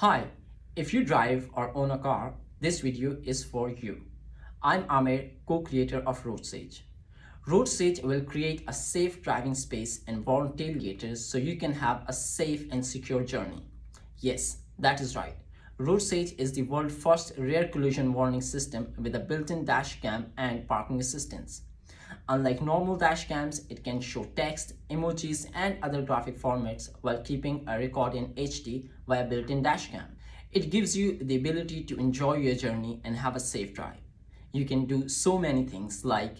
Hi, if you drive or own a car, this video is for you. I'm Amir, co-creator of RoadSage. RoadSage will create a safe driving space and warn tailgaters so you can have a safe and secure journey. Yes, that is right. RoadSage is the world's first rear collision warning system with a built-in dash cam and parking assistance. Unlike normal dash cams, it can show text, emojis, and other graphic formats while keeping a record in HD via built-in dash cam. It gives you the ability to enjoy your journey and have a safe drive. You can do so many things like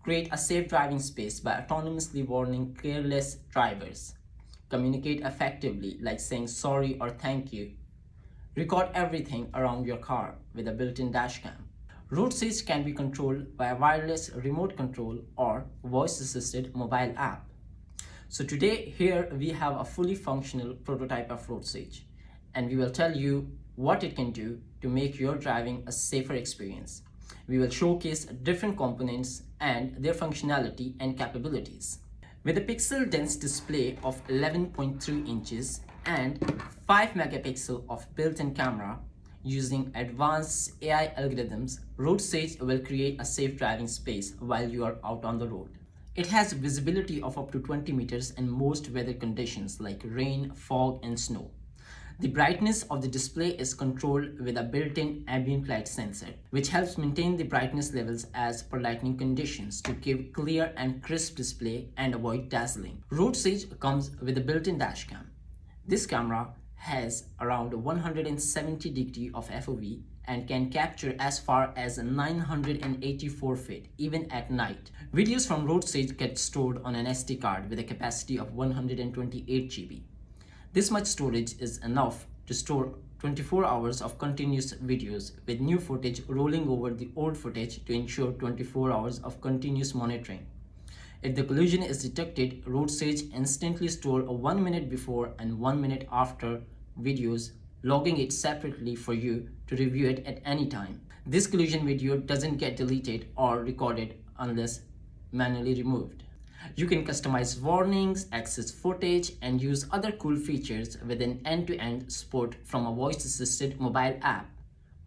create a safe driving space by autonomously warning careless drivers, communicate effectively like saying sorry or thank you, record everything around your car with a built-in dashcam. RoadSage can be controlled via wireless remote control or voice-assisted mobile app. So today here we have a fully functional prototype of RoadSage, and we will tell you what it can do to make your driving a safer experience. We will showcase different components and their functionality and capabilities. With a pixel-dense display of 11.3 inches and 5 megapixel of built-in camera, using advanced AI algorithms, RoadSage will create a safe driving space while you are out on the road. It has visibility of up to 20 meters in most weather conditions like rain, fog, and snow. The brightness of the display is controlled with a built-in ambient light sensor, which helps maintain the brightness levels as per lighting conditions to give clear and crisp display and avoid dazzling. RoadSage comes with a built-in dashcam. This camera has around 170 degrees of FOV and can capture as far as 984 feet even at night. Videos from RoadSage get stored on an SD card with a capacity of 128 GB. This much storage is enough to store 24 hours of continuous videos with new footage rolling over the old footage to ensure 24 hours of continuous monitoring. If the collision is detected, RoadSage instantly stores a 1 minute before and 1 minute after videos, logging it separately for you to review it at any time. This collision video doesn't get deleted or recorded unless manually removed. You can customize warnings, access footage, and use other cool features with an end-to-end support from a voice-assisted mobile app.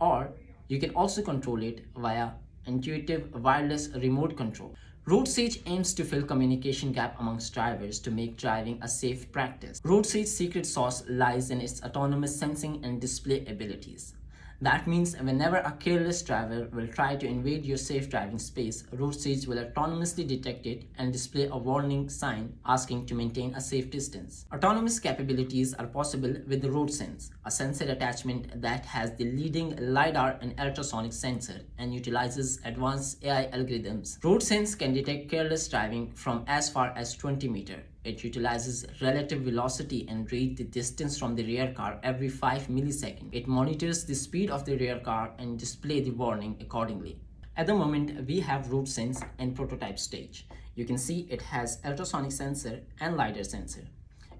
Or you can also control it via intuitive wireless remote control. RoadSage aims to fill communication gap amongst drivers to make driving a safe practice. RoadSage's secret sauce lies in its autonomous sensing and display abilities. That means whenever a careless driver will try to invade your safe driving space, RoadSage will autonomously detect it and display a warning sign asking to maintain a safe distance. Autonomous capabilities are possible with the RoadSense, a sensor attachment that has the leading LiDAR and ultrasonic sensor and utilizes advanced AI algorithms. RoadSense can detect careless driving from as far as 20 meters. It utilizes relative velocity and reads the distance from the rear car every 5 milliseconds. It monitors the speed of the rear car and displays the warning accordingly. At the moment, we have RoadSense in prototype stage. You can see it has ultrasonic sensor and LiDAR sensor.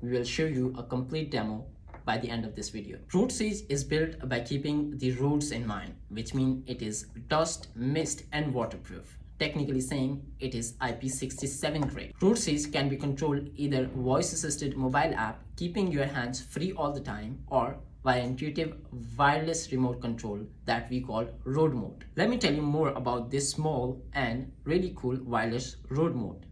We will show you a complete demo by the end of this video. RoadSage is built by keeping the roads in mind, which means it is dust, mist, and waterproof. Technically saying, it is IP67 grade. RoadSage can be controlled either voice-assisted mobile app, keeping your hands free all the time, or via intuitive wireless remote control that we call RoadMote. Let me tell you more about this small and really cool wireless RoadMote.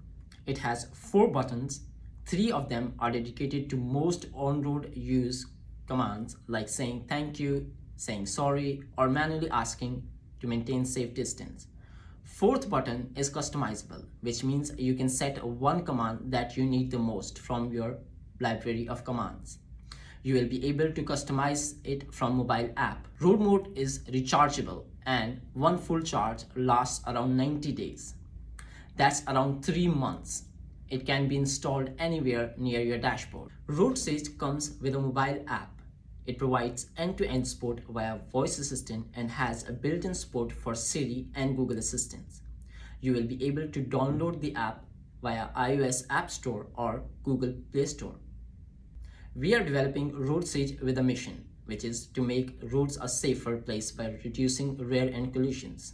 It has 4 buttons. 3 of them are dedicated to most on-road use commands like saying thank you, saying sorry, or manually asking to maintain safe distance. 4th button is customizable, which means you can set one command that you need the most from your library of commands. You will be able to customize it from mobile app. RoadMote is rechargeable and one full charge lasts around 90 days. That's around 3 months. It can be installed anywhere near your dashboard. RoadSage comes with a mobile app. It provides end-to-end support via voice assistant and has a built-in support for Siri and Google Assistants. You will be able to download the app via iOS App Store or Google Play Store. We are developing RoadSage with a mission, which is to make roads a safer place by reducing rear-end collisions.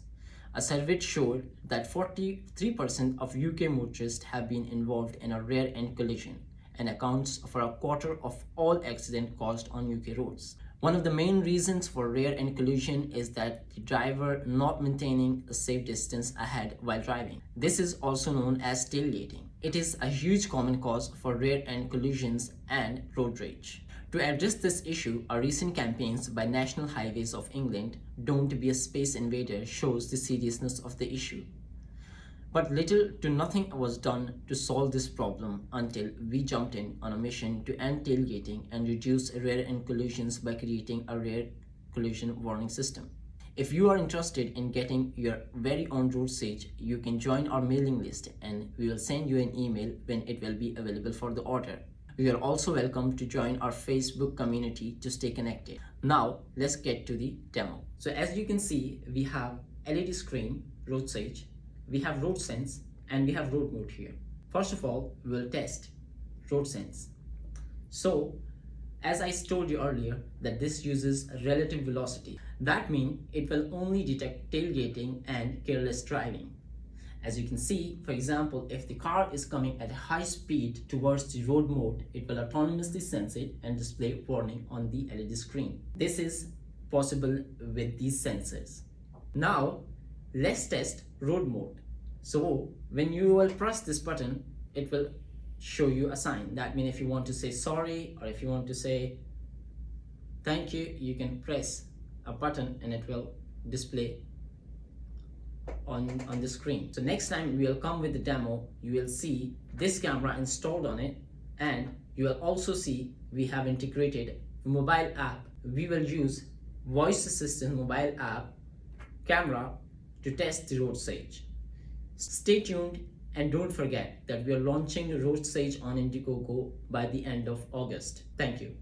A survey showed that 43% of UK motorists have been involved in a rear-end collision and accounts for a quarter of all accidents caused on UK roads. One of the main reasons for rear end collision is that the driver not maintaining a safe distance ahead while driving. This is also known as tailgating. It is a huge common cause for rear end collisions and road rage. To address this issue, a recent campaigns by National Highways of England, "Don't be a space invader," shows the seriousness of the issue. But little to nothing was done to solve this problem until we jumped in on a mission to end tailgating and reduce rear end collisions by creating a rear collision warning system. If you are interested in getting your very own RoadSage, you can join our mailing list and we will send you an email when it will be available for the order. You are also welcome to join our Facebook community to stay connected. Now, let's get to the demo. So as you can see, we have LED screen, RoadSage, we have RoadSense, and we have RoadMote here. First of all, we will test RoadSense. So, as I told you earlier, that this uses relative velocity. That means it will only detect tailgating and careless driving. As you can see, for example, if the car is coming at a high speed towards the road mode, it will autonomously sense it and display warning on the LED screen. This is possible with these sensors. Now, let's test road mode. So when you will press this button, it will show you a sign. That means if you want to say sorry or if you want to say thank you, you can press a button and it will display on the screen. So next time we will come with the demo, you will see this camera installed on it, and you will also see we have integrated a mobile app. We will use voice assistant mobile app camera to test the RoadSage. Stay tuned and don't forget that we are launching RoadSage on Indiegogo by the end of August. Thank you.